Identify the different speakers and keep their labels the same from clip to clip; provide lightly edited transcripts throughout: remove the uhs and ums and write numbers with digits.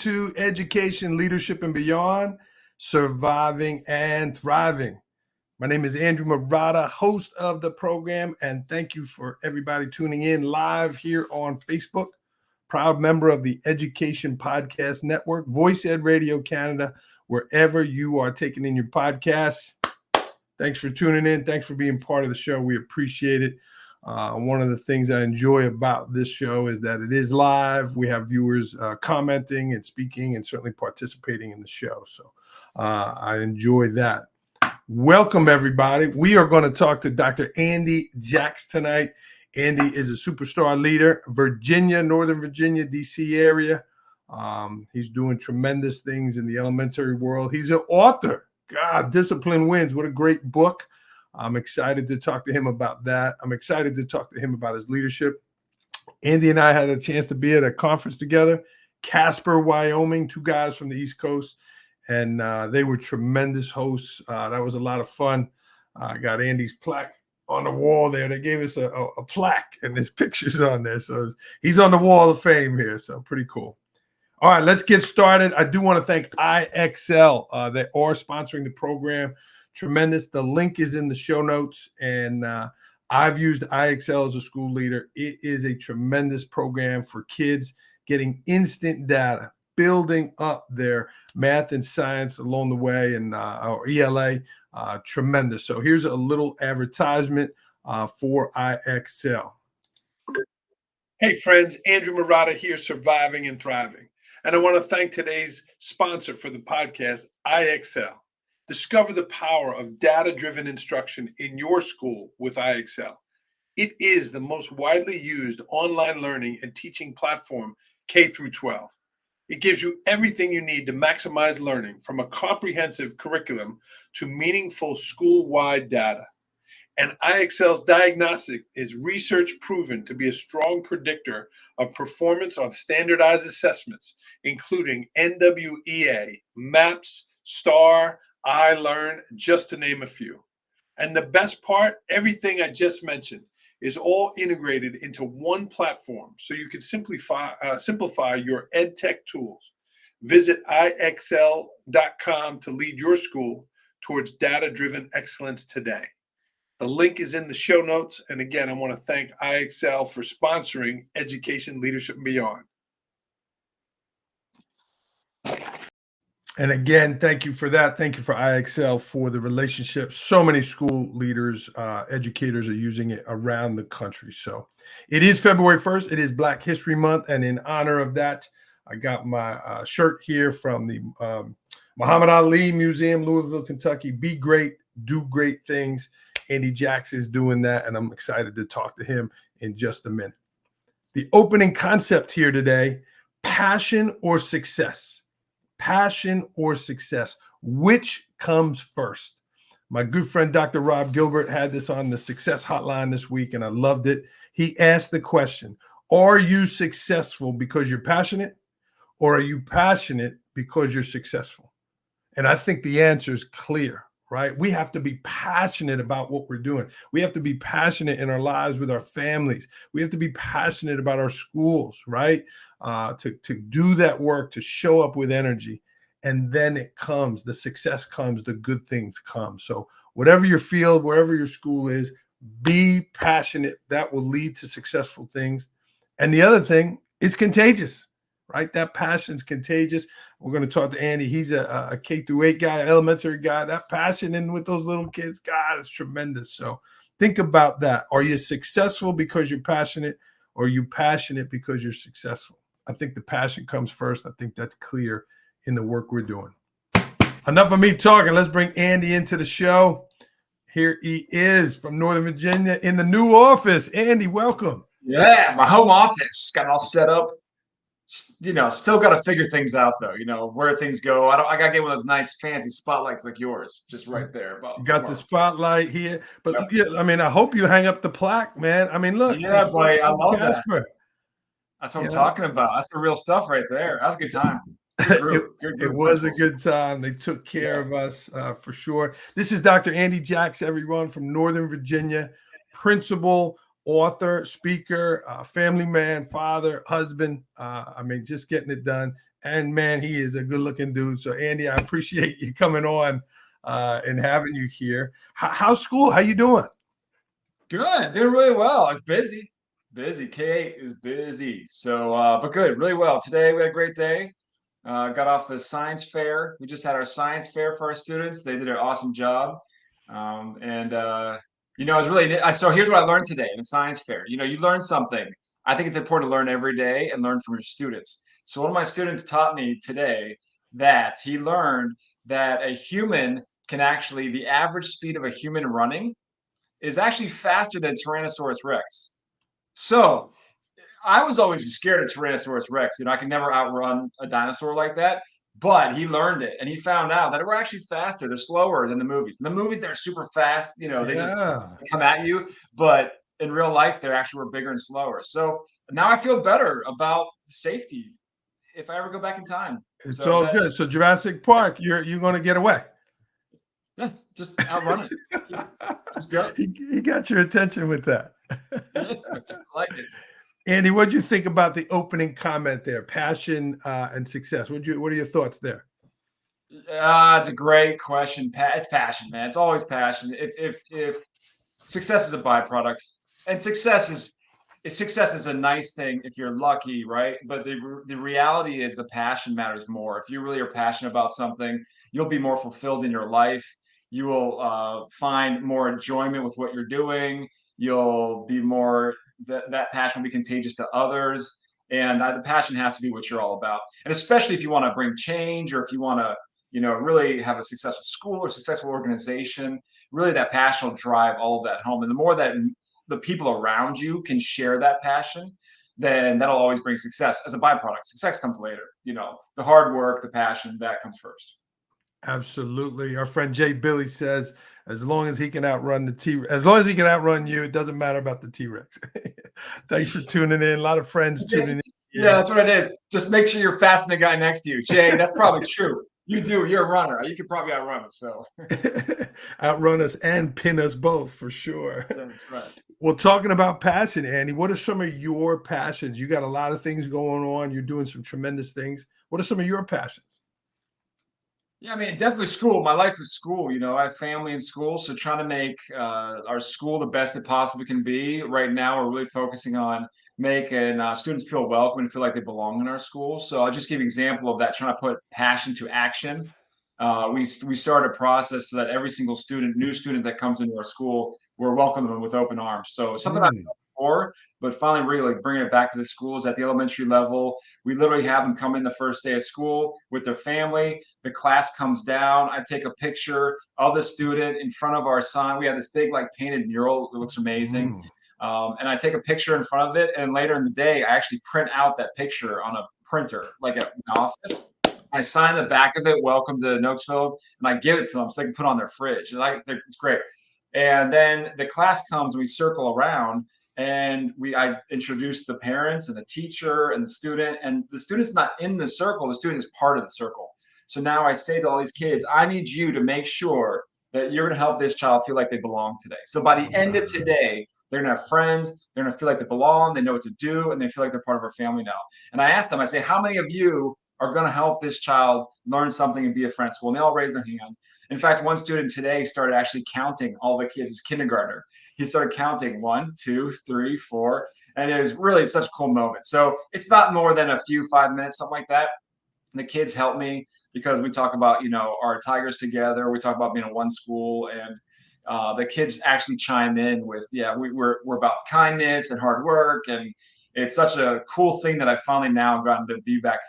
Speaker 1: to Education, Leadership, and Beyond, Surviving and Thriving. My name is Andrew Murata, host of the program, and thank you for everybody tuning in live here on Facebook. Proud member of the Education Podcast Network, Voice Ed Radio Canada, wherever you are taking in your podcasts. Thanks for tuning in. Thanks for being part of the show. We appreciate it. One of the things I enjoy about this show is that it is live. We have viewers commenting and speaking and certainly participating in the show. So I enjoy that. Welcome, everybody. We are going to talk to Dr. Andy Jacks tonight. Andy is a superstar leader, Virginia, Northern Virginia, D.C. area. He's doing tremendous things in the elementary world. He's an author. God, Discipline Wins. What a great book. I'm excited to talk to him about that. I'm excited to talk to him about his leadership. Andy and I had a chance to be at a conference together, Casper, Wyoming, two guys from the East Coast, and they were tremendous hosts. That was a lot of fun. I got Andy's plaque on the wall there. They gave us a plaque, and there's pictures on there. So he's on the wall of fame here, so pretty cool. All right, let's get started. I do want to thank IXL. They are sponsoring the program. Tremendous. The link is in the show notes, and I've used IXL as a school leader. It is a tremendous program for kids getting instant data, building up their math and science along the way, and our ELA. Tremendous. So here's a little advertisement for IXL. Hey friends, Andrew Murata here, Surviving and Thriving. And I want to thank today's sponsor for the podcast, IXL. Discover the power of data-driven instruction in your school with IXL. It is the most widely used online learning and teaching platform K through 12. It gives you everything you need to maximize learning, from a comprehensive curriculum to meaningful school-wide data. And IXL's diagnostic is research proven to be a strong predictor of performance on standardized assessments, including NWEA, MAPS, STAR, iLearn, just to name a few. And the best part, everything I just mentioned is all integrated into one platform, so you can simplify your ed tech tools. Visit IXL.com to lead your school towards data-driven excellence today. The link is in the show notes. And again, I want to thank IXL for sponsoring Education, Leadership, and Beyond. And again, thank you for that. Thank you for IXL for the relationship. So many school leaders, educators are using it around the country. So it is February 1st. It is Black History Month. And in honor of that, I got my shirt here from the Muhammad Ali Museum, Louisville, Kentucky. Be great, do great things. Andy Jacks is doing that, and I'm excited to talk to him in just a minute. The opening concept here today, passion or success. Passion or success, which comes first? My good friend, Dr. Rob Gilbert, had this on the Success Hotline this week, and I loved it. He asked the question, are you successful because you're passionate, or are you passionate because you're successful? And I think the answer is clear, right? We have to be passionate about what we're doing. We have to be passionate in our lives with our families. We have to be passionate about our schools, right? To do that work, to show up with energy. And then it comes, the success comes, the good things come. So whatever your field, wherever your school is, be passionate. That will lead to successful things. And the other thing is contagious, right? That passion's contagious. We're going to talk to Andy. He's a K through 8 guy, elementary guy. That passion in with those little kids, God, is tremendous. So think about that. Are you successful because you're passionate, or are you passionate because you're successful? I think the passion comes first. I think that's clear in the work we're doing. Enough of me talking. Let's bring Andy into the show. Here he is from Northern Virginia in the new office. Andy, welcome.
Speaker 2: Yeah, my home office got all set up. You know, still got to figure things out though. You know, where things go. I got to get one of those nice fancy spotlights like yours, just right there.
Speaker 1: You got the spotlight here, but yeah, I mean, I hope you hang up the plaque, man. I mean, look,
Speaker 2: yeah, boy, I love
Speaker 1: Casper.
Speaker 2: that. That's what I'm talking about. That's the real stuff right there. That was a good time.
Speaker 1: It was a good time. They took care of us for sure. This is Dr. Andy Jacks, everyone, from Northern Virginia, principal, author, speaker, family man, father, husband. I mean, just getting it done. And man, he is a good looking dude. So Andy, I appreciate you coming on and having you here. How's school? How you doing?
Speaker 2: Good, doing really well. It's busy, busy. K8 is busy. So, but good, really well. Today we had a great day. Got off the science fair. We just had our science fair for our students. They did an awesome job. And it's really. So here's what I learned today in the science fair. You learn something. I think it's important to learn every day and learn from your students. So one of my students taught me today that he learned that a human can actually, the average speed of a human running is actually faster than Tyrannosaurus Rex. So I was always scared of Tyrannosaurus Rex. I could never outrun a dinosaur like that. But he learned it and he found out that we're actually faster. They're slower than the movies. In the movies, they're super fast. They just
Speaker 1: Yeah.
Speaker 2: come at you. But in real life, they're actually were bigger and slower. So now I feel better about safety if I ever go back in time.
Speaker 1: It's
Speaker 2: So
Speaker 1: all
Speaker 2: that,
Speaker 1: good. So Jurassic Park, you're going to get away.
Speaker 2: yeah, just outrun it. Just go.
Speaker 1: He got your attention with that.
Speaker 2: I like it.
Speaker 1: Andy, what do you think about the opening comment there? Passion and success. What are your thoughts there?
Speaker 2: It's a great question. It's passion, man. It's always passion. If success is a byproduct, and success is a nice thing if you're lucky, right? But the reality is the passion matters more. If you really are passionate about something, you'll be more fulfilled in your life. You will find more enjoyment with what you're doing. You'll be more that passion will be contagious to others. And the passion has to be what you're all about. And especially if you want to bring change, or if you want to, really have a successful school or successful organization, really that passion will drive all of that home. And the more that the people around you can share that passion, then that'll always bring success as a byproduct. Success comes later. The hard work, the passion, that comes first.
Speaker 1: Absolutely. Our friend Jay Billy says, as long as he can outrun as long as he can outrun you, it doesn't matter about the T-Rex. Thanks for tuning in. A lot of friends tuning in.
Speaker 2: Yeah, that's what it is. Just make sure you're faster than the guy next to you. Jay, that's probably true. You do. You're a runner. You could probably outrun us. So
Speaker 1: outrun us and pin us both for sure.
Speaker 2: That's right.
Speaker 1: Well, talking about passion, Andy, what are some of your passions? You got a lot of things going on. You're doing some tremendous things. What are some of your passions?
Speaker 2: Yeah, I mean, definitely school. My life is school. I have family in school, so trying to make our school the best it possibly can be. Right now, we're really focusing on making students feel welcome and feel like they belong in our school. So I'll just give an example of that, trying to put passion to action. We started a process so that every single new student that comes into our school, we're welcoming them with open arms. So something I've done before, but finally really like bringing it back to the schools at the elementary level. We literally have them come in the first day of school with their family. The class comes down. I take a picture of the student in front of our sign. We have this big like painted mural. It looks amazing. And I take a picture in front of it. And later in the day, I actually print out that picture on a printer, like at my office. I sign the back of it, welcome to Nokesville, and I give it to them so they can put on their fridge. It's great. And then the class comes, we circle around, and I introduce the parents and the teacher and the student's not in the circle, the student is part of the circle. So now I say to all these kids, I need you to make sure that you're going to help this child feel like they belong today. So by the end of today, they're going to have friends, they're going to feel like they belong, they know what to do, and they feel like they're part of our family now. And I ask them, I say, how many of you are going to help this child learn something and be a friend at school? And they all raise their hand. In fact, one student today started actually counting all the kids. He's a kindergartner. He started counting 1, 2, 3, 4, and it was really such a cool moment. So it's not more than a few 5 minutes, something like that. And the kids help me because we talk about our Tigers together. We talk about being in one school, and the kids actually chime in with we're about kindness and hard work, and it's such a cool thing that I finally now gotten to be back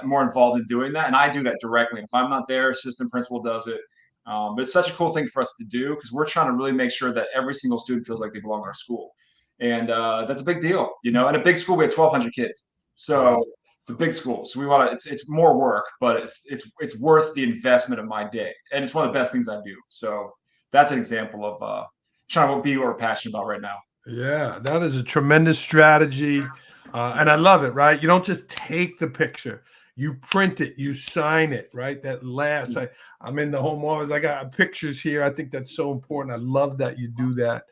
Speaker 2: more involved in doing that. And I do that directly. If I'm not there, assistant principal does it. But it's such a cool thing for us to do because we're trying to really make sure that every single student feels like they belong in our school. And that's a big deal. In a big school, we have 1,200 kids. So it's a big school. So we want to, it's more work, but it's worth the investment of my day. And it's one of the best things I do. So that's an example of trying to be what we're passionate about right now.
Speaker 1: Yeah, that is a tremendous strategy. And I love it, right? You don't just take the picture. you print it, you sign it, right? That last, I'm in the home office. I got pictures here. I think that's so important. I love that you do that.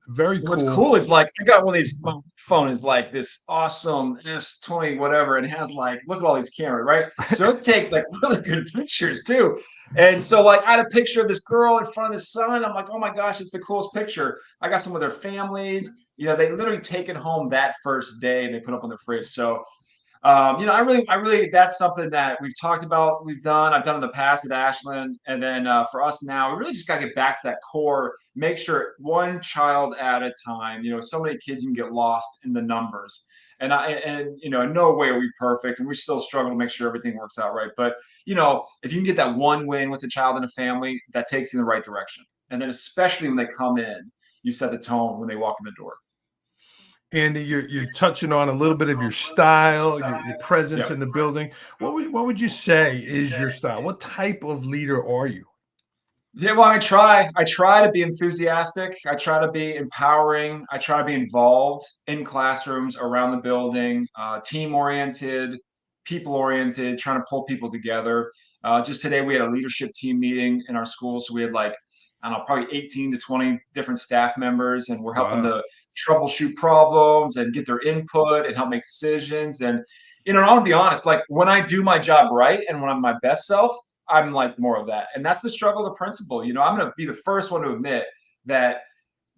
Speaker 1: Very
Speaker 2: What's
Speaker 1: cool.
Speaker 2: cool is like I got one of these. My phone is like this awesome S20 whatever, and it has like look at all these cameras, right? So it takes like really good pictures too. And so like I had a picture of this girl in front of the sun. I'm like, oh my gosh, it's the coolest picture. I got some of their families. You know, they literally take it home that first day and they put it up on their fridge. So you know, I really, that's something that we've talked about, we've done, I've done in the past at Ashland. And then for us now, we really just got to get back to that core, make sure one child at a time, you know, so many kids you can get lost in the numbers. And you know, in no way are we perfect and we still struggle to make sure everything works out right. But, you know, if you can get that one win with a child and a family, that takes you in the right direction. And then especially when they come in, you set the tone when they walk in the door.
Speaker 1: Andy, you're touching on a little bit of your style, your presence
Speaker 2: Yeah.
Speaker 1: in the building. What would you say is your style? What type of leader are you?
Speaker 2: Yeah, well, I try to be enthusiastic. I try to be empowering. I try to be involved in classrooms around the building, team oriented, people oriented, trying to pull people together. Just today, we had a leadership team meeting in our school. So we had like, I don't know, probably 18 to 20 different staff members, and we're helping
Speaker 1: Wow.
Speaker 2: to troubleshoot problems and get their input and help make decisions. And, you know, I want to be honest, like when I do my job right and when I'm my best self, I'm like more of that. And that's the struggle of the principal. You know, I'm going to be the first one to admit that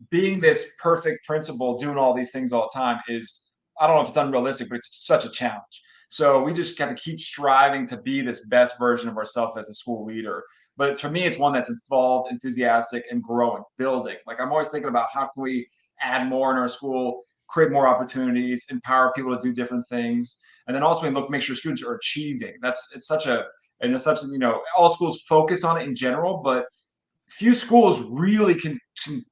Speaker 2: being this perfect principal, doing all these things all the time is, I don't know if it's unrealistic, but it's such a challenge. So we just got to keep striving to be this best version of ourselves as a school leader. But for me, it's one that's involved, enthusiastic, and growing, building. Like I'm always thinking about how can we add more in our school, create more opportunities, empower people to do different things, and then ultimately look make sure students are achieving. That's it's such a and it's such you know all schools focus on it in general, but few schools really can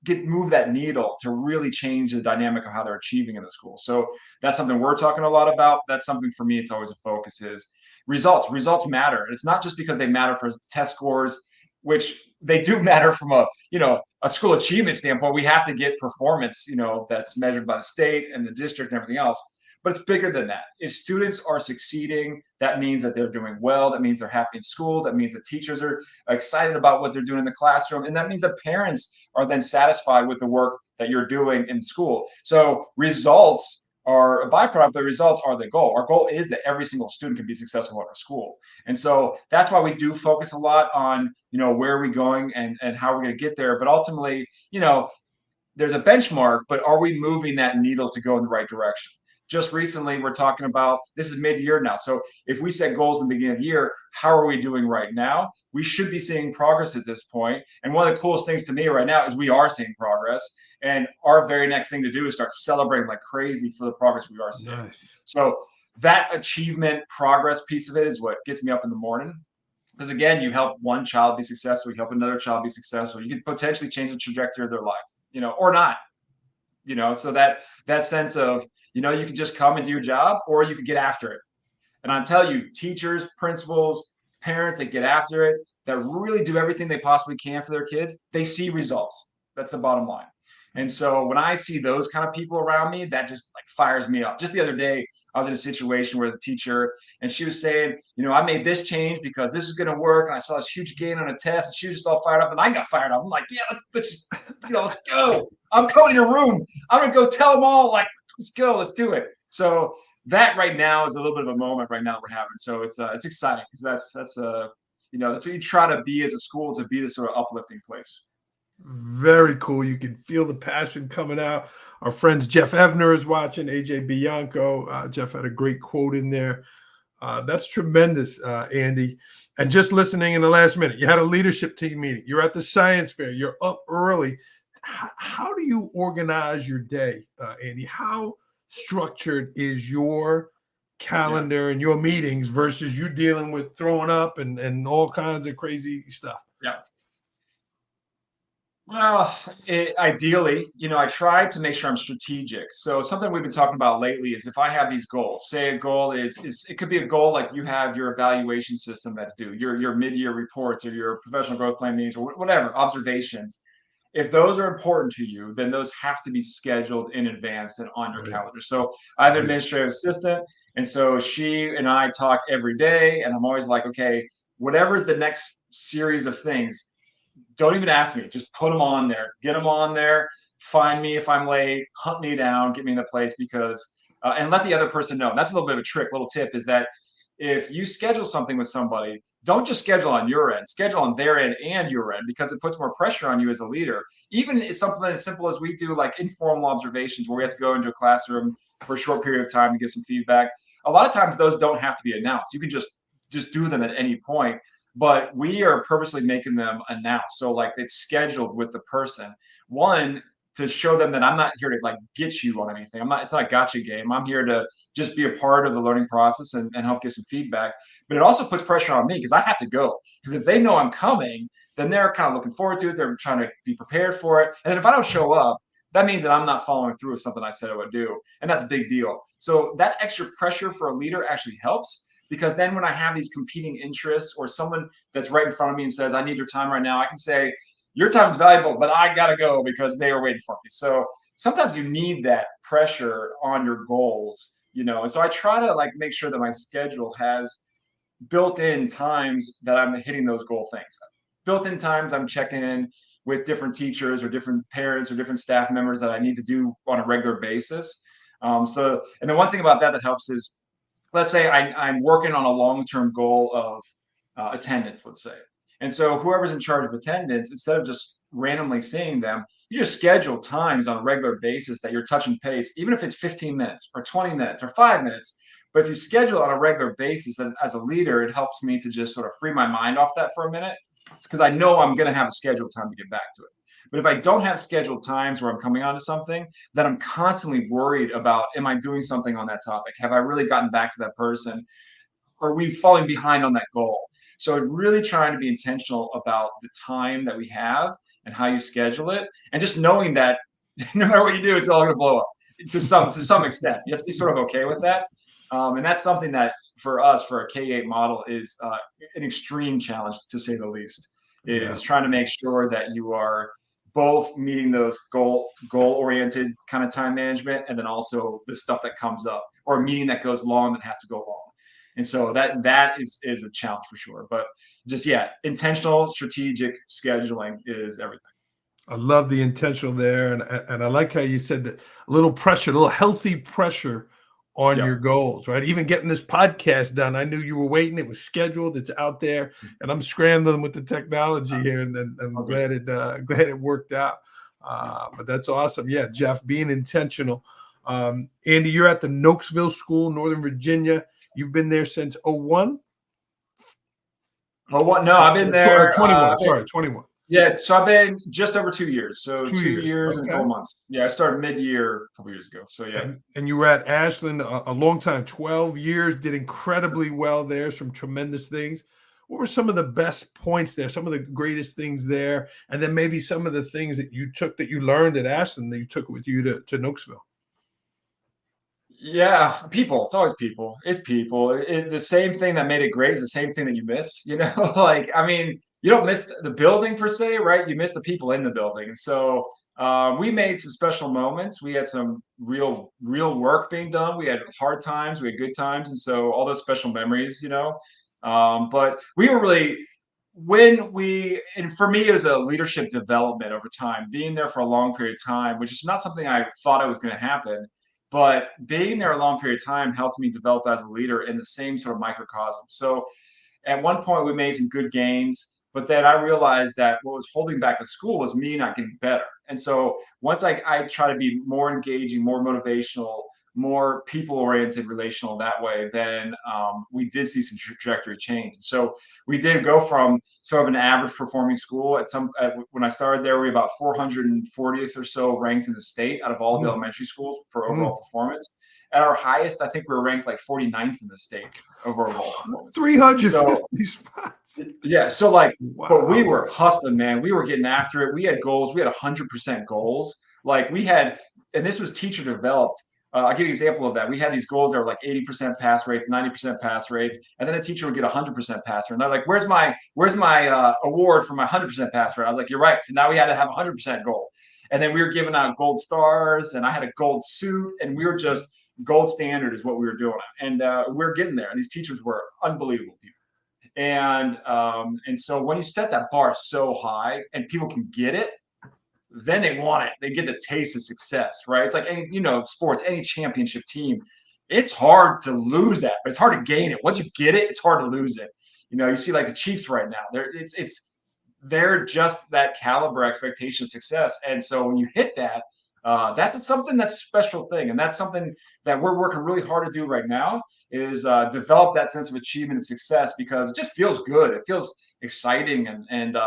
Speaker 2: get move that needle to really change the dynamic of how they're achieving in the school. So that's something we're talking a lot about. That's something for me. It's always a focus is results. Results matter. And it's not just because they matter for test scores, which they do matter from a you know a school achievement standpoint. We have to get performance you know that's measured by the state and the district and everything else. But it's bigger than that. If students are succeeding, that means that they're doing well. That means they're happy in school. That means that teachers are excited about what they're doing in the classroom. And that means that parents are then satisfied with the work that you're doing in school. So results are a byproduct, but results are the goal. Our goal is that every single student can be successful at our school. And so that's why we do focus a lot on, you know, where are we going and how we're going to get there. But ultimately, you know, there's a benchmark, but are we moving that needle to go in the right direction? Just recently, we're talking about this is mid-year now. So if we set goals in the beginning of the year, how are we doing right now? We should be seeing progress at this point. And one of the coolest things to me right now is we are seeing progress. And our very next thing to do is start celebrating like crazy for the progress we are seeing.
Speaker 1: Nice.
Speaker 2: So that achievement progress piece of it is what gets me up in the morning. Because again, you help one child be successful, you help another child be successful. You could potentially change the trajectory of their life, you know, or not, you know. So that sense of, you know, you could just come and do your job, or you could get after it. And I tell you, teachers, principals, parents that get after it, that really do everything they possibly can for their kids, they see results. That's the bottom line. And so when I see those kind of people around me, that just like fires me up. Just the other day, I was in a situation where the teacher and she was saying, you know, I made this change because this is going to work. And I saw this huge gain on a test, and she was just all fired up, and I got fired up. I'm like, yeah, let's you know, let's go. I'm coming to your room. I'm gonna go tell them all, like, let's go, let's do it. So that right now is a little bit of a moment right now that we're having. So it's exciting because that's you know that's what you try to be as a school, to be this sort of uplifting place.
Speaker 1: Very cool. You can feel the passion coming out. Our friends Jeff Evner is watching, AJ Bianco. Jeff had a great quote in there. That's tremendous, Andy. And just listening in the last minute, you had a leadership team meeting. You're at the science fair. You're up early. How do you organize your day, Andy? How structured is your
Speaker 2: Yeah.
Speaker 1: calendar and your meetings versus you dealing with throwing up and all kinds of crazy stuff?
Speaker 2: Yeah. Well, ideally, you know, I try to make sure I'm strategic. So something we've been talking about lately is if I have these goals, say a goal is it could be a goal like you have your evaluation system that's due, your mid-year reports or your professional growth plan meetings or whatever, observations. if those are important to you, then those have to be scheduled in advance and on your
Speaker 1: Oh, yeah.
Speaker 2: calendar. So I have
Speaker 1: Oh,
Speaker 2: an
Speaker 1: yeah.
Speaker 2: administrative assistant, and so she and I talk every day, and I'm always like, okay, whatever's the next series of things, don't even ask me. Just put them on there. Get them on there. Find me if I'm late. Hunt me down. Get me in the place because, and let the other person know. And that's a little bit of a trick. Little tip is that if you schedule something with somebody, don't just schedule on your end. Schedule on their end and your end because it puts more pressure on you as a leader. Even something as simple as we do, like informal observations, where we have to go into a classroom for a short period of time to get some feedback. A lot of times, those don't have to be announced. You can just do them at any point, but we are purposely making them announced. So like it's scheduled with the person. One, to show them that I'm not here to like get you on anything. It's not a gotcha game. I'm here to just be a part of the learning process and help give some feedback. But it also puts pressure on me because I have to go. Because if they know I'm coming, then they're kind of looking forward to it. They're trying to be prepared for it. And then if I don't show up, that means that I'm not following through with something I said I would do. And that's a big deal. So that extra pressure for a leader actually helps because then when I have these competing interests or someone that's right in front of me and says, I need your time right now, I can say, your time is valuable, but I got to go because they are waiting for me. So sometimes you need that pressure on your goals, and so I try to like make sure that my schedule has built-in times that I'm hitting those goal things. Built-in times I'm checking in with different teachers or different parents or different staff members that I need to do on a regular basis. And the one thing about that helps is, let's say I'm working on a long-term goal of attendance, let's say. And so whoever's in charge of attendance, instead of just randomly seeing them, you just schedule times on a regular basis that you're touching pace, even if it's 15 minutes or 20 minutes or 5 minutes. But if you schedule on a regular basis, then as a leader, it helps me to just sort of free my mind off that for a minute. It's because I know I'm going to have a scheduled time to get back to it. But if I don't have scheduled times where I'm coming onto something, then I'm constantly worried about, am I doing something on that topic? Have I really gotten back to that person? Or are we falling behind on that goal? So really trying to be intentional about the time that we have and how you schedule it, and just knowing that no matter what you do, it's all going to blow up to some extent. You have to be sort of okay with that, and that's something that for us, for a K-8 model, is an extreme challenge to say the least.
Speaker 1: Yeah.
Speaker 2: Is trying to make sure that you are both meeting those goal oriented kind of time management, and then also the stuff that comes up or a meeting that goes long that has to go long. And so that is a challenge for sure. But just intentional, strategic scheduling is everything.
Speaker 1: I love the intentional there, and I like how you said that a little pressure, a little healthy pressure on your
Speaker 2: Yep.
Speaker 1: goals, right? Even getting this podcast done, I knew you were waiting. It was scheduled. It's out there, and I'm scrambling with the technology here, and I'm
Speaker 2: Okay.
Speaker 1: glad it worked out. But that's awesome. Yeah, Jeff, being intentional. Andy, you're at the Nokesville School, Northern Virginia. You've been there since '01?
Speaker 2: Oh, what? No, I've been
Speaker 1: Or
Speaker 2: there.
Speaker 1: 21. Sorry, 21.
Speaker 2: Yeah, so I've been just over 2 years. So
Speaker 1: 2
Speaker 2: two
Speaker 1: years.
Speaker 2: years and
Speaker 1: Okay.
Speaker 2: 4 months. Yeah, I started mid-year a couple years ago. So yeah.
Speaker 1: And you were at Ashland a long time, 12 years, did incredibly well there, some tremendous things. What were some of the best points there, some of the greatest things there, and then maybe some of the things that you took that you learned at Ashland that you took with you to Nokesville?
Speaker 2: Yeah, people. It's always people. It's people. The same thing that made it great is the same thing that you miss. Like I mean, you don't miss the building per se, right? You miss the people in the building. And so we made some special moments. We had some real work being done. We had hard times. We had good times, and so all those special memories. But we were really and for me, it was a leadership development over time. Being there for a long period of time, which is not something I thought it was going to happen. But being there a long period of time helped me develop as a leader in the same sort of microcosm. So at one point, we made some good gains, but then I realized that what was holding back the school was me not getting better. And so once I try to be more engaging, more motivational, more people-oriented, relational that way, then we did see some trajectory change. So we did go from sort of an average performing school when I started there, we were about 440th or so ranked in the state out of all the
Speaker 1: Mm,
Speaker 2: elementary schools for
Speaker 1: mm.
Speaker 2: overall performance. At our highest, I think we were ranked like 49th in the state over overall performance. So
Speaker 1: 350 spots.
Speaker 2: yeah, so like, but we
Speaker 1: Wow.
Speaker 2: were hustling, man. We were getting after it. We had goals. We had 100% goals. Like we had, and this was teacher developed. I'll give you an example of that. We had these goals that were like 80% pass rates, 90% pass rates, and then a teacher would get 100% pass rate. And they're like, "Where's my award for my 100% pass rate?" I was like, "You're right." So now we had to have a 100% goal, and then we were giving out gold stars, and I had a gold suit, and we were just gold standard is what we were doing, and we're getting there. And these teachers were unbelievable people. And so when you set that bar so high and people can get it, then they want it. They get the taste of success, right? It's like any, sports, any championship team. It's hard to lose that, but it's hard to gain it. Once you get it, it's hard to lose it. You see like the Chiefs right now. They're just that caliber expectation of success. And so when you hit that, that's something that's a special thing. And that's something that we're working really hard to do right now is develop that sense of achievement and success, because it just feels good. It feels exciting. And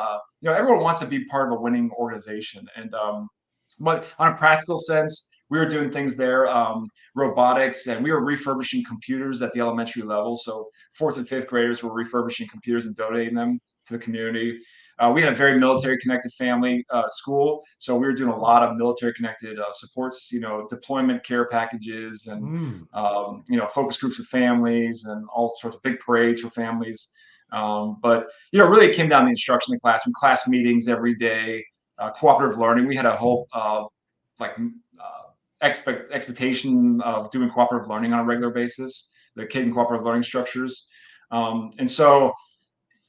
Speaker 2: everyone wants to be part of a winning organization. And but on a practical sense, we were doing things there, robotics, and we were refurbishing computers at the elementary level. So 4th and 5th graders were refurbishing computers and donating them to the community. We had a very military-connected family school, so we were doing a lot of military-connected supports, deployment care packages, and focus groups with families, and all sorts of big parades for families. But really, it came down to the instruction in the classroom, class meetings every day, cooperative learning. We had a whole expectation of doing cooperative learning on a regular basis, the kid and cooperative learning structures, and so.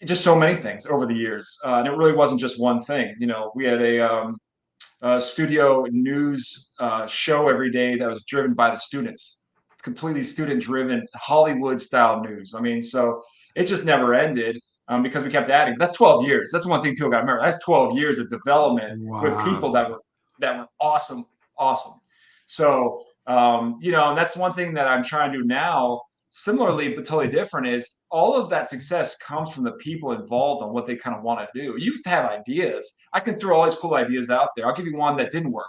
Speaker 2: Just so many things over the years, and it really wasn't just one thing. We had a studio news show every day that was driven by the students, completely student-driven Hollywood-style news. I mean, so it just never ended because we kept adding. That's 12 years. That's one thing people got to remember. That's 12 years of development with people that were awesome. So and that's one thing that I'm trying to do now. Similarly, but totally different, is all of that success comes from the people involved on what they kind of want to do. You have ideas. I can throw all these cool ideas out there. I'll give you one that didn't work.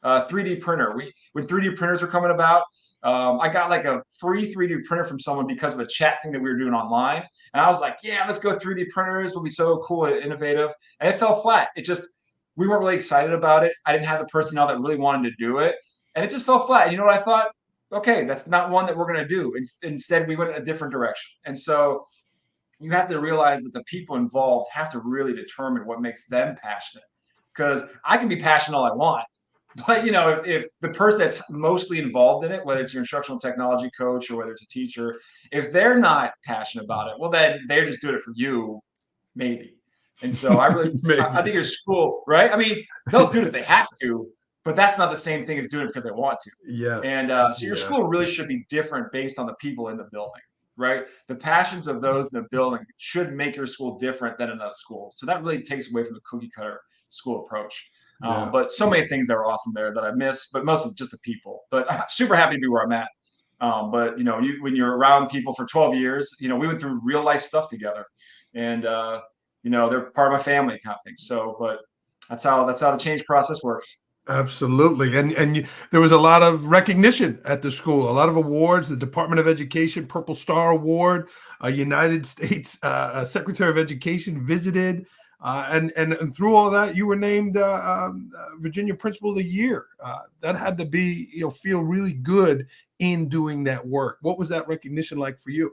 Speaker 2: 3D printer. When 3D printers were coming about, I got like a free 3D printer from someone because of a chat thing that we were doing online. And I was like, yeah, let's go 3D printers. Will be so cool and innovative. And it fell flat. We weren't really excited about it. I didn't have the personnel that really wanted to do it. And it just fell flat. And you know what I thought? Okay, that's not one that we're going to do. Instead, we went in a different direction. And so you have to realize that the people involved have to really determine what makes them passionate. Because I can be passionate all I want, but if the person that's mostly involved in it, whether it's your instructional technology coach or whether it's a teacher, if they're not passionate about it, well, then they're just doing it for you, maybe. And so I think your school, right? I mean, they'll do it if they have to, but that's not the same thing as doing it because they want to.
Speaker 1: Yes.
Speaker 2: And so your school really should be different based on the people in the building, right? The passions of those in the building should make your school different than another school. So that really takes away from the cookie cutter school approach. But so many things that are awesome there that I miss, but mostly just the people. But I'm super happy to be where I'm at. But when you're around people for 12 years, we went through real life stuff together, and they're part of my family kind of thing. So, but that's how the change process works.
Speaker 1: Absolutely. And there was a lot of recognition at the school, a lot of awards, the Department of Education Purple Star Award, United States Secretary of Education visited, and through all that, you were named Virginia Principal of the Year. That had to be, feel really good in doing that work. What was that recognition like for you?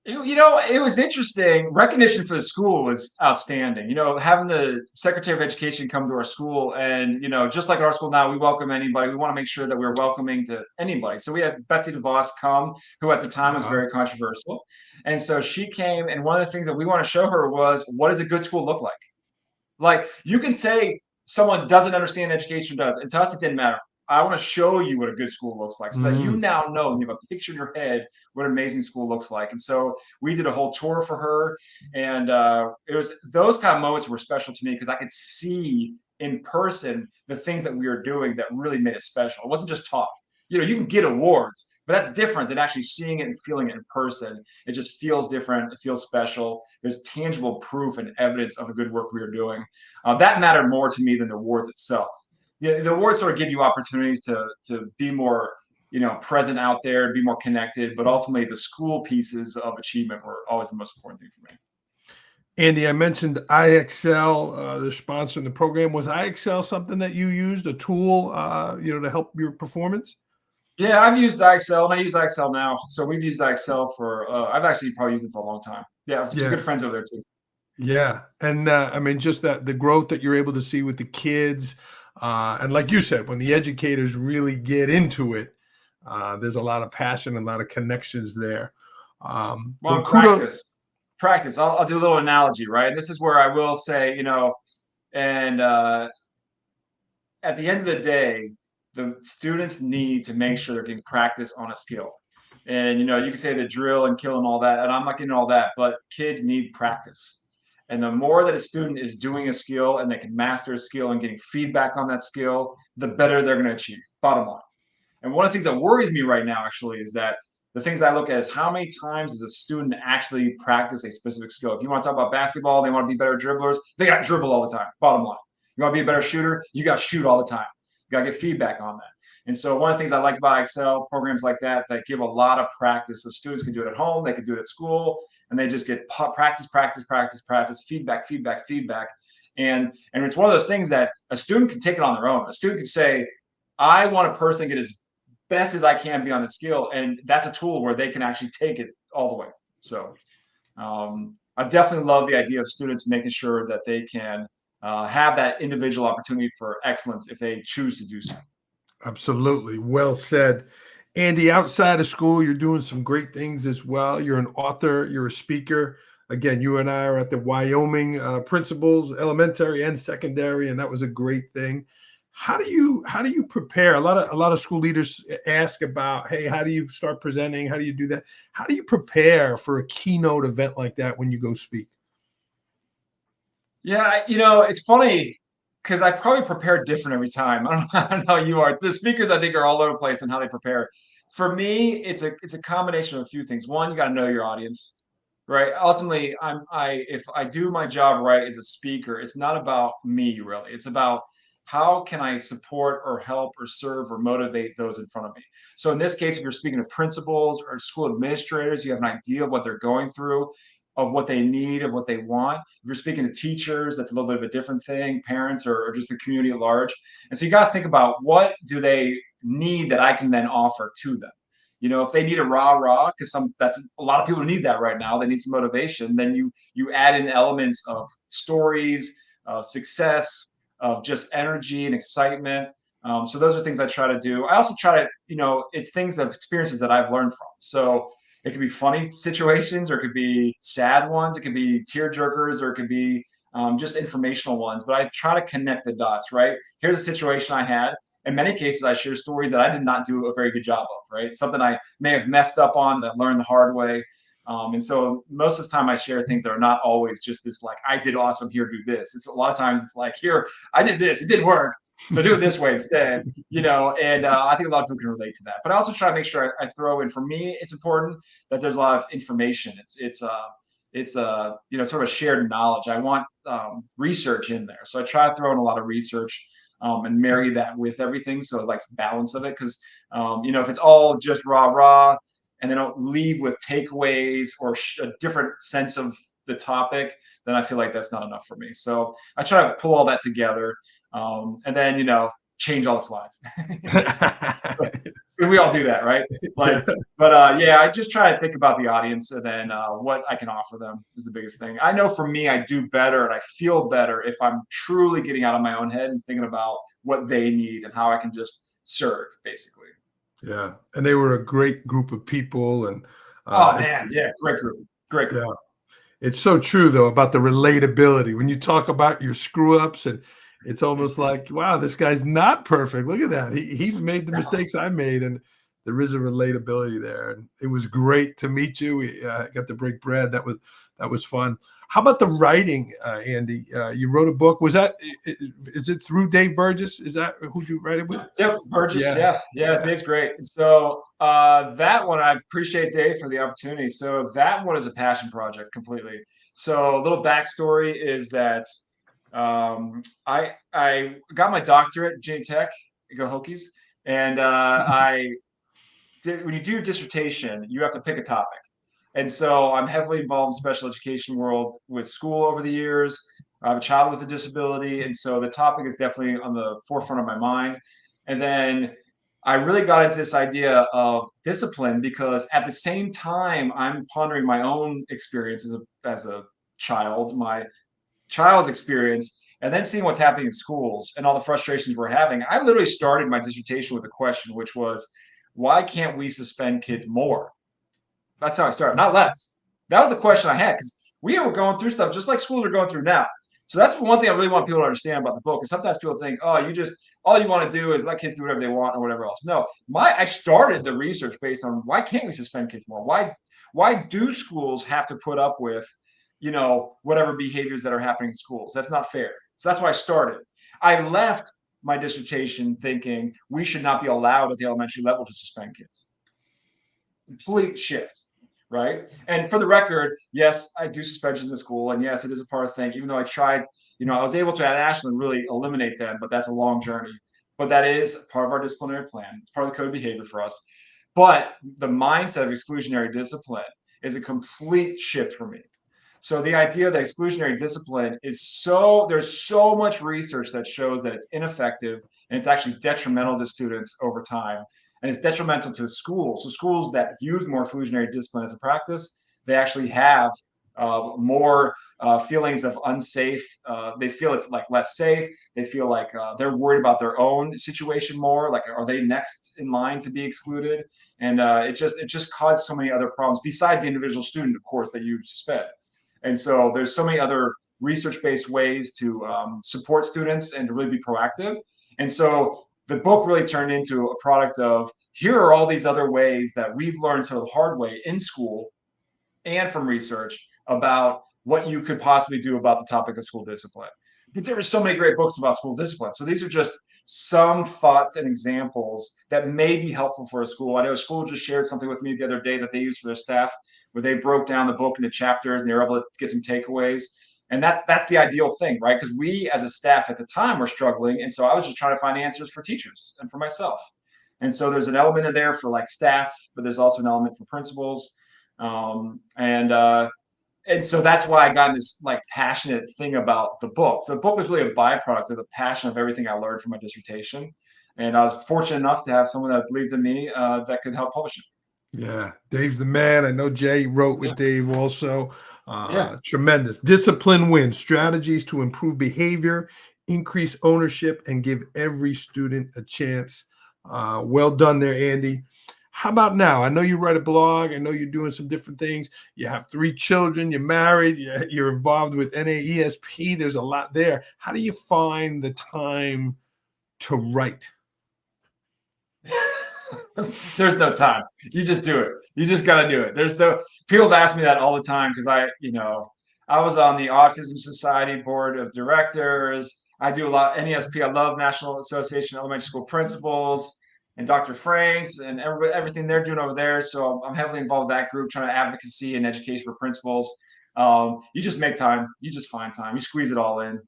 Speaker 2: It was interesting. Recognition for the school was outstanding. Having the Secretary of Education come to our school, and just like our school now, we welcome anybody. We want to make sure that we're welcoming to anybody. So we had Betsy DeVos come, who at the time was very controversial, and so she came. And one of the things that we want to show her was, what does a good school look like? Like, you can say someone doesn't understand education, does, and to us it didn't matter. I want to show you what a good school looks like, so that you now know, you have a picture in your head what an amazing school looks like. And so we did a whole tour for her, and it was those kind of moments were special to me because I could see in person the things that we were doing that really made it special. It wasn't just talk. You can get awards, but that's different than actually seeing it and feeling it in person. It just feels different. It feels special. There's tangible proof and evidence of the good work we were doing. That mattered more to me than the awards itself. The awards sort of give you opportunities to be more, present out there, be more connected. But ultimately, the school pieces of achievement were always the most important thing for me.
Speaker 1: Andy, I mentioned IXL, they're sponsoring the program. Was IXL something that you used, a tool, to help your performance?
Speaker 2: Yeah, I've used IXL and I use IXL now. So we've used IXL for, I've actually probably used it for a long time. Yeah, some good
Speaker 1: Yeah.
Speaker 2: friends over there too.
Speaker 1: Yeah, and I mean, just that the growth that you're able to see with the kids, and like you said, when the educators really get into it, there's a lot of passion and a lot of connections there. Well,
Speaker 2: Well,
Speaker 1: kudos.
Speaker 2: practice. I'll do a little analogy, right? And this is where I will say, and at the end of the day, the students need to make sure they're getting practice on a skill. And you can say the drill and kill and all that, and I'm not getting all that, but kids need practice. And the more that a student is doing a skill and they can master a skill and getting feedback on that skill, the better they're going to achieve. Bottom line. And one of the things that worries me right now actually is that the things I look at is how many times does a student actually practice a specific skill? If you want to talk about basketball, they want to be better dribblers, they got to dribble all the time. Bottom line. You want to be a better shooter, you got to shoot all the time. You got to get feedback on that. And so one of the things I like about Excel programs like that give a lot of practice. So students can do it at home, they can do it at school, and they just get practice, practice, practice, practice, feedback, feedback, feedback. And it's one of those things that a student can take it on their own. A student can say, I want a person to get as best as I can be on the skill. And that's a tool where they can actually take it all the way. So I definitely love the idea of students making sure that they can have that individual opportunity for excellence if they choose to do so.
Speaker 1: Absolutely. Well said. Andy, outside of school, you're doing some great things as well. You're an author, you're a speaker. Again, you and I are at the Wyoming Principals, elementary and secondary, and that was a great thing. How do you prepare? A lot of school leaders ask about, hey, how do you start presenting? How do you do that? How do you prepare for a keynote event like that when you go speak?
Speaker 2: Yeah, it's funny because I probably prepare different every time. I don't know how you are. The speakers I think are all over the place and how they prepare. For me, it's a combination of a few things. One, you got to know your audience, right? Ultimately, if I do my job right as a speaker, it's not about me really. It's about how can I support or help or serve or motivate those in front of me. So in this case, if you're speaking to principals or school administrators, you have an idea of what they're going through, of what they need, of what they want. If you're speaking to teachers, that's a little bit of a different thing, parents or just the community at large. And so you got to think about what do they need that I can then offer to them. If they need a rah, because that's a lot of people need that right now. They need some motivation. Then you add in elements of stories, success, of just energy and excitement. So those are things I try to do. I also try to, it's things of experiences that I've learned from. So it could be funny situations, or it could be sad ones. It could be tear jerkers, or it could be just informational ones. But I try to connect the dots. Right? Here's a situation I had. In many cases, I share stories that I did not do a very good job of. Right? Something I may have messed up on that I learned the hard way. And so most of the time I share things that are not always just this like, I did awesome, here, do this. It's a lot of times it's like, here, I did this, it didn't work, so do it this way instead. And I think a lot of people can relate to that. But I also try to make sure I throw in, for me, it's important that there's a lot of information. It's sort of shared knowledge. I want research in there. So I try to throw in a lot of research and marry that with everything. So like balance of it. Because, if it's all just rah, and they don't leave with takeaways or a different sense of the topic, then I feel like that's not enough for me. So I try to pull all that together, and then change all the slides. We all do that, right? Like, but yeah, I just try to think about the audience, and then what I can offer them is the biggest thing. I know for me, I do better and I feel better if I'm truly getting out of my own head and thinking about what they need and how I can just serve, basically.
Speaker 1: Yeah, and they were a great group of people, and
Speaker 2: Oh
Speaker 1: it's
Speaker 2: man, yeah, great group, great
Speaker 1: yeah,
Speaker 2: group.
Speaker 1: it's so true though about the relatability when you talk about your screw ups, and it's almost like, wow, this guy's not perfect. Look at that, he's made the mistakes I made, and there is a relatability there. And it was great to meet you. We got to break bread. That was fun. How about the writing, Andy? You wrote a book. Is it through Dave Burgess? Is that who'd you write it with?
Speaker 2: Yep, Burgess.
Speaker 1: Yeah,
Speaker 2: Yeah, yeah,
Speaker 1: yeah.
Speaker 2: Dave's great. And so that one, I appreciate Dave for the opportunity. So that one is a passion project completely. So a little backstory is that I got my doctorate at Virginia Tech, go Hokies, and I did. When you do a dissertation, you have to pick a topic. And so I'm heavily involved in special education world with school over the years. I have a child with a disability, and so the topic is definitely on the forefront of my mind. And then I really got into this idea of discipline because at the same time I'm pondering my own experience as a child, my child's experience, and then seeing what's happening in schools and all the frustrations we're having. I literally started my dissertation with a question, which was, why can't we suspend kids more? That's how I started, not less. That was the question I had because we were going through stuff just like schools are going through now. So that's one thing I really want people to understand about the book. And sometimes people think, oh, you just all you want to do is let kids do whatever they want or whatever else. No, I started the research based on why can't we suspend kids more? Why do schools have to put up with, whatever behaviors that are happening in schools? That's not fair. So that's why I started. I left my dissertation thinking we should not be allowed at the elementary level to suspend kids. Complete shift, right? And for the record, yes, I do suspensions in school, and yes, it is a part of the thing. Even though I tried, I was able to at Ashland really eliminate them, but that's a long journey. But that is part of our disciplinary plan. It's part of the code of behavior for us. But the mindset of exclusionary discipline is a complete shift for me. So the idea that exclusionary discipline there's so much research that shows that it's ineffective and it's actually detrimental to students over time. And it's detrimental to schools. So schools that use more exclusionary discipline as a practice, they actually have more feelings of unsafe. They feel it's like less safe. They feel like they're worried about their own situation more. Like, are they next in line to be excluded? And it just caused so many other problems besides the individual student, of course, that you suspend. And so there's so many other research-based ways to support students and to really be proactive. And so the book really turned into a product of here are all these other ways that we've learned sort of the hard way in school and from research about what you could possibly do about the topic of school discipline. But there are so many great books about school discipline. So these are just some thoughts and examples that may be helpful for a school. I know a school just shared something with me the other day that they used for their staff, where they broke down the book into chapters and they were able to get some takeaways. And that's the ideal thing, right? Because we as a staff at the time were struggling. And so I was just trying to find answers for teachers and for myself. And so there's an element in there for like staff, but there's also an element for principals. And so that's why I got this like passionate thing about the book. So the book was really a byproduct of the passion of everything I learned from my dissertation. And I was fortunate enough to have someone that believed in me that could help publish it.
Speaker 1: Yeah, Dave's the man. I know Jay wrote with
Speaker 2: Yeah.
Speaker 1: Dave also.
Speaker 2: Yeah.
Speaker 1: Tremendous. Discipline wins. Strategies to improve behavior, increase ownership, and give every student a chance. Well done there, Andy. How about now? I know you write a blog. I know you're doing some different things. You have 3 children. You're married. You're involved with NAESP. There's a lot there. How do you find the time to write?
Speaker 2: There's no time. You just do it. You just got to do it. People have asked me that all the time because I was on the Autism Society board of directors. I do a lot NESP. I love National Association of Elementary School Principals and Dr. Franks and everything they're doing over there. So I'm heavily involved with that group, trying to advocacy and education for principals. You just make time. You just find time. You squeeze it all in.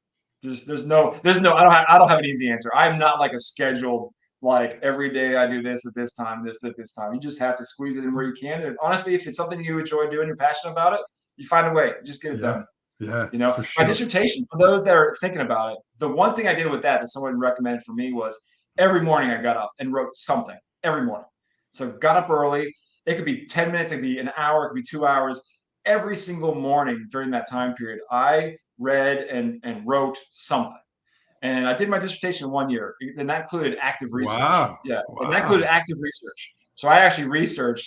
Speaker 2: There's no. I don't have an easy answer. I'm not like a scheduled like every day I do this at this time, this at this time. You just have to squeeze it in where you can. And honestly, if it's something you enjoy doing, you're passionate about it, you find a way. Just get it done.
Speaker 1: Yeah,
Speaker 2: For
Speaker 1: for
Speaker 2: my
Speaker 1: sure.
Speaker 2: dissertation, for those that are thinking about it, the one thing I did with that someone recommended for me was every morning I got up and wrote something every morning. So got up early. It could be 10 minutes, it could be an hour, it could be 2 hours. Every single morning during that time period, I read and wrote something. And I did my dissertation in 1 year, and that included active research.
Speaker 1: Wow.
Speaker 2: Yeah, and that
Speaker 1: Wow.
Speaker 2: included active research. So I actually researched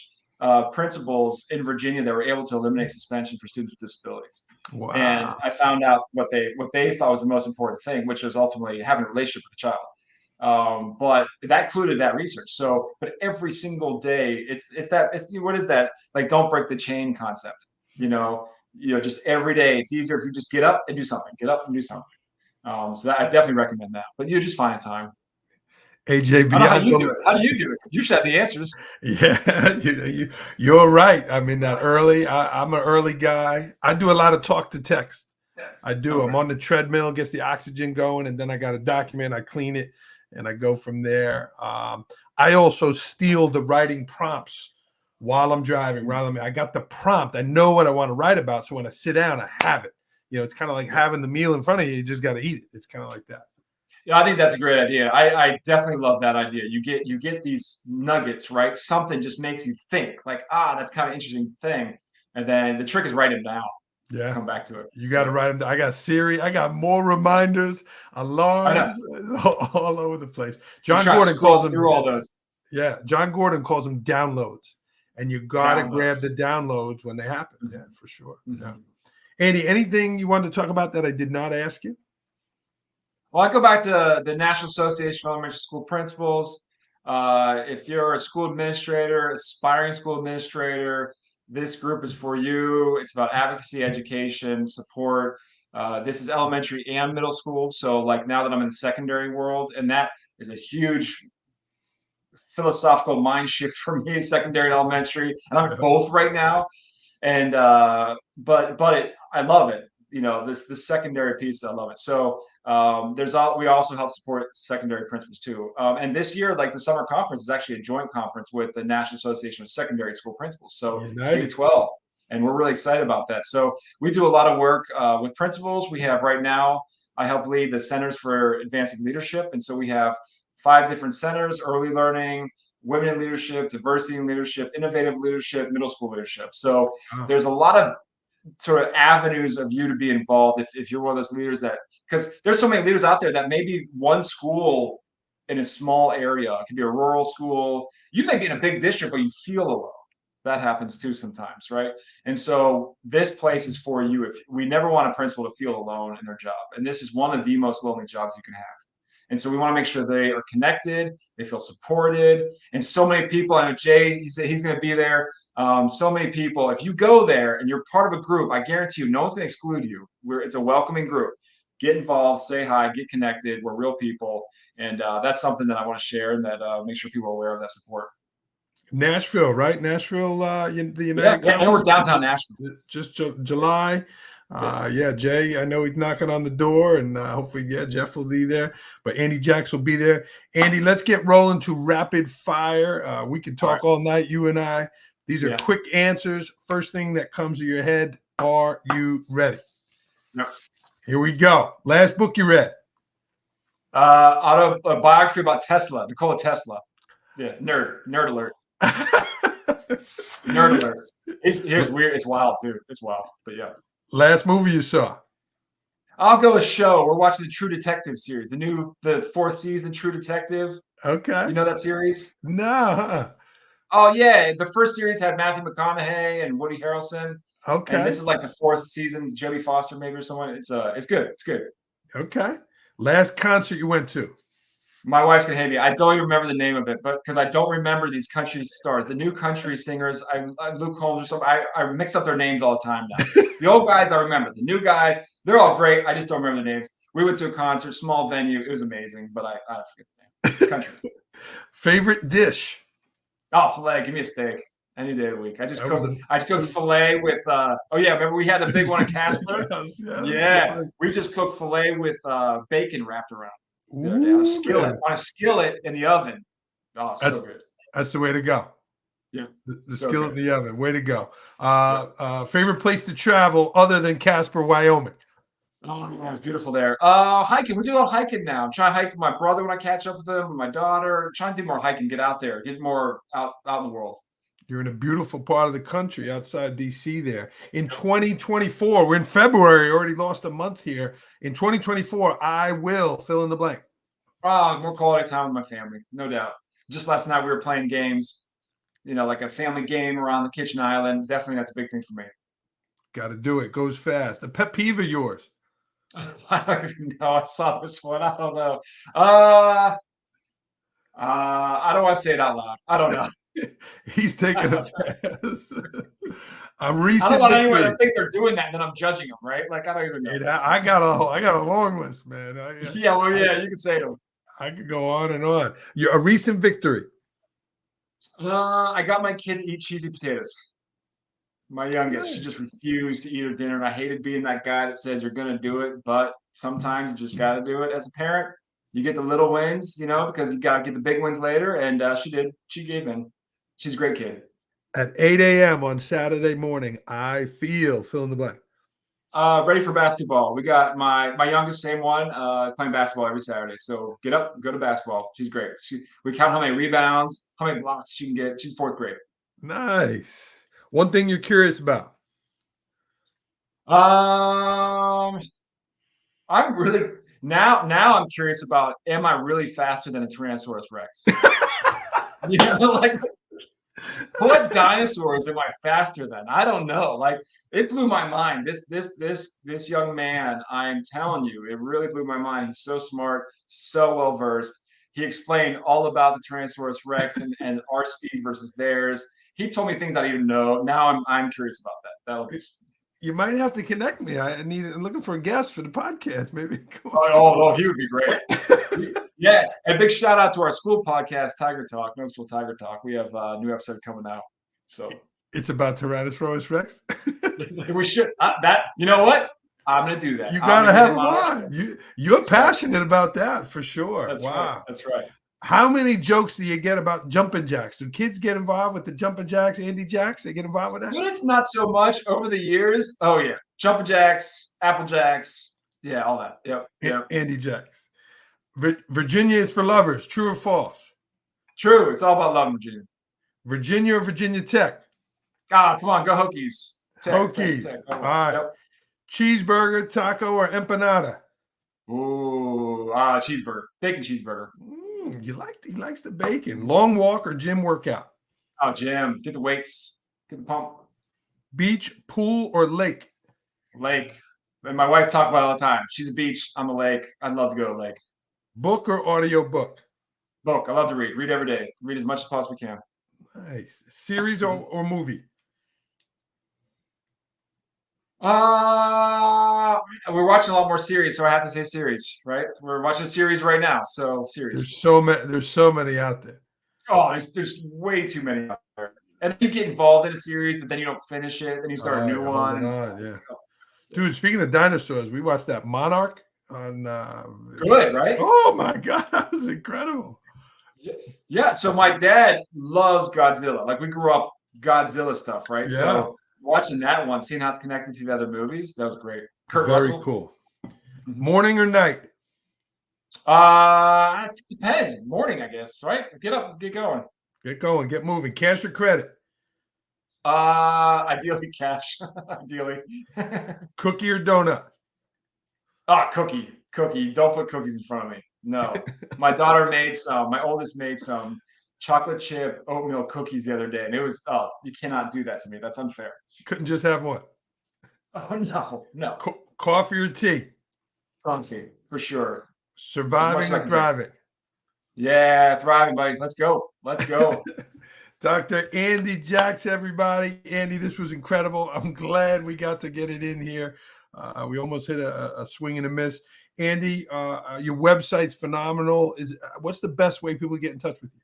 Speaker 2: principals in Virginia that were able to eliminate suspension for students with disabilities. And
Speaker 1: Wow.
Speaker 2: I found out what they thought was the most important thing, which was ultimately having a relationship with the child. But that included that research. So, but every single day, it's what is that? Like, don't break the chain concept. Just every day, it's easier if you just get up and do something. Get up and do something. So I definitely recommend that. But you just find time.
Speaker 1: AJ
Speaker 2: I don't know how you do
Speaker 1: Bianco.
Speaker 2: it. How do you do it? You should have the answers.
Speaker 1: Yeah, you're right. I mean, that early, I'm an early guy. I do a lot of talk to text.
Speaker 2: Yes.
Speaker 1: I do.
Speaker 2: Okay.
Speaker 1: I'm on the treadmill, gets the oxygen going, and then I got a document. I clean it, and I go from there. I also steal the writing prompts while I'm driving. Rather than I got the prompt. I know what I want to write about. So when I sit down, I have it. It's kind of like having the meal in front of you. You just got to eat it. It's kind of like that.
Speaker 2: Yeah, I think that's a great idea. I definitely love that idea. You get these nuggets, right? Something just makes you think, like, that's kind of interesting thing. And then the trick is write them down.
Speaker 1: Yeah.
Speaker 2: Come back to it.
Speaker 1: You got to write them down. I got Siri. I got more reminders, alarms all over the place. John Gordon calls them
Speaker 2: through all those.
Speaker 1: Yeah, John Gordon calls them downloads, and you got to grab the downloads when they happen. Yeah, for sure. Yeah. Andy, anything you wanted to talk about that I did not ask you?
Speaker 2: Well, I go back to the National Association of Elementary School Principals. If you're a school administrator, aspiring school administrator, this group is for you. It's about advocacy, education, support. This is elementary and middle school. So, like now that I'm in the secondary world, and that is a huge philosophical mind shift for me, secondary and elementary, and I'm both right now. And I love it. This secondary piece, I love it. So we also help support secondary principals too. And this year, like the summer conference is actually a joint conference with the National Association of Secondary School Principals. So K-12, and we're really excited about that. So we do a lot of work with principals. We have right now, I help lead the Centers for Advancing Leadership, and so we have 5 different centers: early learning, women in leadership, diversity in leadership, innovative leadership, middle school leadership. So there's a lot of sort of avenues of you to be involved if you're one of those leaders because there's so many leaders out there that maybe one school in a small area, it could be a rural school. You may be in a big district, but you feel alone. That happens too sometimes, right? And so this place is for you. If we never want a principal to feel alone in their job, and this is one of the most lonely jobs you can have. And so we want to make sure they are connected, they feel supported. And so many people, I know Jay, he said he's going to be there. So many people, if you go there and you're part of a group, I guarantee you, no one's going to exclude you. It's a welcoming group. Get involved, say hi, get connected. We're real people. And that's something that I want to share and that make sure people are aware of that support.
Speaker 1: Nashville, right? Nashville, the United
Speaker 2: Conference. And we're downtown Nashville.
Speaker 1: Just July. Jay, I know he's knocking on the door, and hopefully, Jeff will be there. But Andy Jacks will be there. Andy, let's get rolling to rapid fire. We can talk all night, you and I. These are quick answers. First thing that comes to your head. Are you ready?
Speaker 2: No.
Speaker 1: Here we go. Last book you read?
Speaker 2: Autobiography about Tesla, Nikola Tesla. Yeah, nerd alert. Nerd alert. Here's weird. It's wild too. It's wild, but yeah.
Speaker 1: Last movie you saw?
Speaker 2: I'll go a show. We're watching the True Detective series, the 4th season True Detective.
Speaker 1: Okay.
Speaker 2: You know that series?
Speaker 1: No.
Speaker 2: Oh yeah, the first series had Matthew McConaughey and Woody Harrelson.
Speaker 1: Okay.
Speaker 2: And this is like the 4th season, Jodie Foster maybe or someone. It's good. It's good.
Speaker 1: Okay. Last concert you went to?
Speaker 2: My wife's gonna hate me. I don't even remember the name of it, but because I don't remember these country stars, the new country singers. I Luke Combs or something. I mix up their names all the time now. The old guys I remember. The new guys, they're all great. I just don't remember the names. We went to a concert, small venue. It was amazing, but I forget the name. Country.
Speaker 1: Favorite dish?
Speaker 2: Oh, filet. Give me a steak any day of the week. I cooked filet with. Remember we had the big one in Casper? Yeah, we just cooked filet with bacon wrapped around. On a skillet in the oven. Oh, so good.
Speaker 1: That's the way to go.
Speaker 2: Yeah.
Speaker 1: The skillet in the oven. Way to go. Favorite place to travel other than Casper, Wyoming?
Speaker 2: Oh, yeah, it's beautiful there. Hiking. We do a lot of hiking now. I'm trying to hike with my brother when I catch up with him, with my daughter. I'm trying to do more hiking, get out there, get more out in the world.
Speaker 1: You're in a beautiful part of the country outside DC there. In 2024, we're in February, already lost a month here. In 2024, I will fill in the blank.
Speaker 2: More quality time with my family, no doubt. Just last night we were playing games, like a family game around the kitchen island. Definitely that's a big thing for me.
Speaker 1: Got to do it. Goes fast. A pet peeve of yours?
Speaker 2: I don't even know. I saw this one. I don't know. I don't want to say it out loud. I don't know.
Speaker 1: He's taking a pass.
Speaker 2: I don't want anyone to think they're doing that, and then I'm judging them, right? Like I don't even know.
Speaker 1: I got a long list, man.
Speaker 2: You can say them.
Speaker 1: I could go on and on. A recent victory.
Speaker 2: I got my kid to eat cheesy potatoes. My youngest, she just refused to eat her dinner, and I hated being that guy that says you're going to do it, but sometimes you just got to do it. As a parent, you get the little wins, because you got to get the big wins later, and she did. She gave in. She's a great kid.
Speaker 1: At 8 a.m. on Saturday morning, I feel fill in the blank.
Speaker 2: Ready for basketball. We got my youngest, same one, is playing basketball every Saturday. So get up, go to basketball. She's great. We count how many rebounds, how many blocks she can get. She's fourth grade.
Speaker 1: Nice. One thing you're curious about.
Speaker 2: Um, I'm really now I'm curious about, am I really faster than a Tyrannosaurus Rex? Like what dinosaurs am I faster than? I don't know. Like it blew my mind. This young man, I'm telling you, it really blew my mind. He's so smart, so well versed. He explained all about the Tyrannosaurus Rex and our speed versus theirs. He told me things I didn't even know. Now I'm curious about that. That'll be.
Speaker 1: You might have to connect me. I'm looking for a guest for the podcast. Maybe.
Speaker 2: Oh, he would be great. Yeah, and big shout out to our school podcast, Tiger Talk, Nokesville Tiger Talk. We have a new episode coming out. So
Speaker 1: it's about Tyrannosaurus Rex.
Speaker 2: we should that. You know what? I'm gonna do that.
Speaker 1: You gotta have him on. You're passionate about that for sure.
Speaker 2: That's
Speaker 1: wow,
Speaker 2: right. That's right.
Speaker 1: How many jokes do you get about jumping jacks? Do kids get involved with the jumping jacks, Andy Jacks? They get involved with that?
Speaker 2: Students, not so much over the years. Oh yeah, jumping jacks, apple jacks, yeah, all that. Yep.
Speaker 1: Andy Jacks. Virginia is for lovers. True or false?
Speaker 2: True. It's all about love, Virginia.
Speaker 1: Virginia or Virginia Tech?
Speaker 2: Ah, come on, go Hokies.
Speaker 1: Hokies.
Speaker 2: Tech.
Speaker 1: All right. Yep. Cheeseburger, taco, or empanada?
Speaker 2: Ooh, cheeseburger. Bacon cheeseburger.
Speaker 1: He likes the bacon. Long walk or gym workout?
Speaker 2: Oh, gym. Get the weights. Get the pump.
Speaker 1: Beach, pool, or lake?
Speaker 2: Lake. And my wife talks about it all the time. She's a beach. I'm a lake. I'd love to go to a lake.
Speaker 1: Book or audio book?
Speaker 2: Book. I love to read. Read every day. Read as much as possibly can.
Speaker 1: Nice. Series or movie?
Speaker 2: We're watching a lot more series, so I have to say series, right? We're watching a series right now, so series.
Speaker 1: There's so many out there.
Speaker 2: Oh, there's way too many out there. And you get involved in a series, but then you don't finish it, then you start a new one.
Speaker 1: Yeah. Dude, speaking of dinosaurs, we watched that Monarch on
Speaker 2: good, right?
Speaker 1: Oh my god, that was incredible.
Speaker 2: Yeah, so my dad loves Godzilla. Like we grew up Godzilla stuff, right?
Speaker 1: Yeah.
Speaker 2: So watching that one, seeing how it's connected to the other movies, that was great.
Speaker 1: Very Russell. Cool. Morning or night?
Speaker 2: It depends. Morning, I guess, right? Get up, get going.
Speaker 1: Get going, get moving. Cash or credit?
Speaker 2: Ideally cash. Ideally.
Speaker 1: Cookie or donut?
Speaker 2: Cookie. Don't put cookies in front of me. No. My oldest made some chocolate chip oatmeal cookies the other day, and it was, you cannot do that to me. That's unfair.
Speaker 1: Couldn't just have one.
Speaker 2: Oh, no.
Speaker 1: Coffee or tea?
Speaker 2: Coffee, for sure.
Speaker 1: Surviving or thriving?
Speaker 2: Yeah, thriving, buddy. Let's go.
Speaker 1: Dr. Andy Jacks, everybody. Andy, this was incredible. I'm glad we got to get it in here. We almost hit a swing and a miss. Andy, your website's phenomenal. What's the best way people get in touch with you?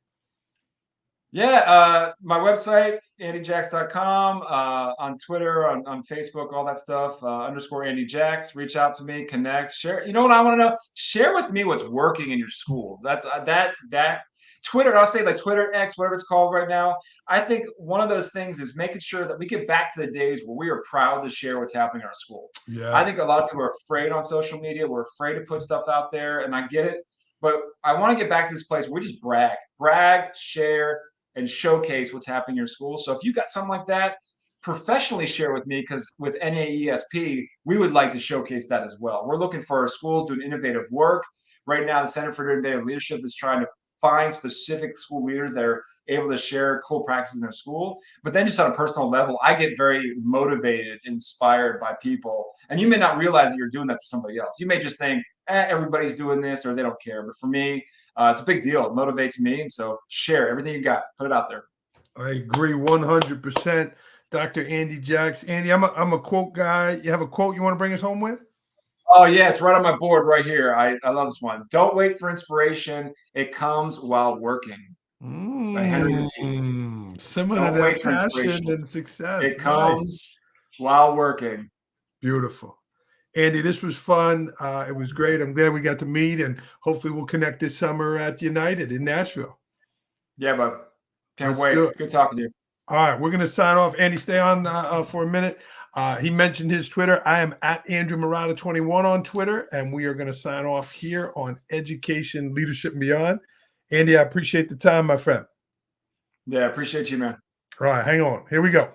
Speaker 2: Yeah, my website, andyjacks.com, on Twitter, on Facebook, all that stuff, _ Andy Jacks. Reach out to me, connect, share. You know what I want to know? Share with me what's working in your school. That's that Twitter, I'll say like Twitter, X, whatever it's called right now. I think one of those things is making sure that we get back to the days where we are proud to share what's happening in our school.
Speaker 1: Yeah.
Speaker 2: I think a lot of people are afraid on social media. We're afraid to put stuff out there, and I get it. But I want to get back to this place where we just brag, share, and showcase what's happening in your school. So if you got something like that, professionally share with me, because with NAESP, we would like to showcase that as well. We're looking for our schools doing innovative work. Right now, the Center for Innovative Leadership is trying to find specific school leaders that are able to share cool practices in their school. But then just on a personal level, I get very motivated, inspired by people. And you may not realize that you're doing that to somebody else. You may just think, everybody's doing this, or they don't care. But for me, it's a big deal. It motivates me. And so share everything you got. Put it out there.
Speaker 1: I agree 100%. Dr. Andy Jacks. Andy, I'm a quote guy. You have a quote you want to bring us home with?
Speaker 2: Oh, yeah. It's right on my board right here. I love this one. Don't wait for inspiration. It comes while working. By Henry the T.
Speaker 1: Similar to that, passion and success.
Speaker 2: It comes while working.
Speaker 1: Beautiful. Andy, this was fun. It was great. I'm glad we got to meet, and hopefully we'll connect this summer at United in Nashville.
Speaker 2: Yeah, bud. Can't wait. Good talking to you.
Speaker 1: All right, we're going to sign off. Andy, stay on for a minute. He mentioned his Twitter. I am at Andrew Murata 21 on Twitter, and we are going to sign off here on Education, Leadership, and Beyond. Andy, I appreciate the time, my friend.
Speaker 2: Yeah, appreciate you, man.
Speaker 1: All right, hang on. Here we go.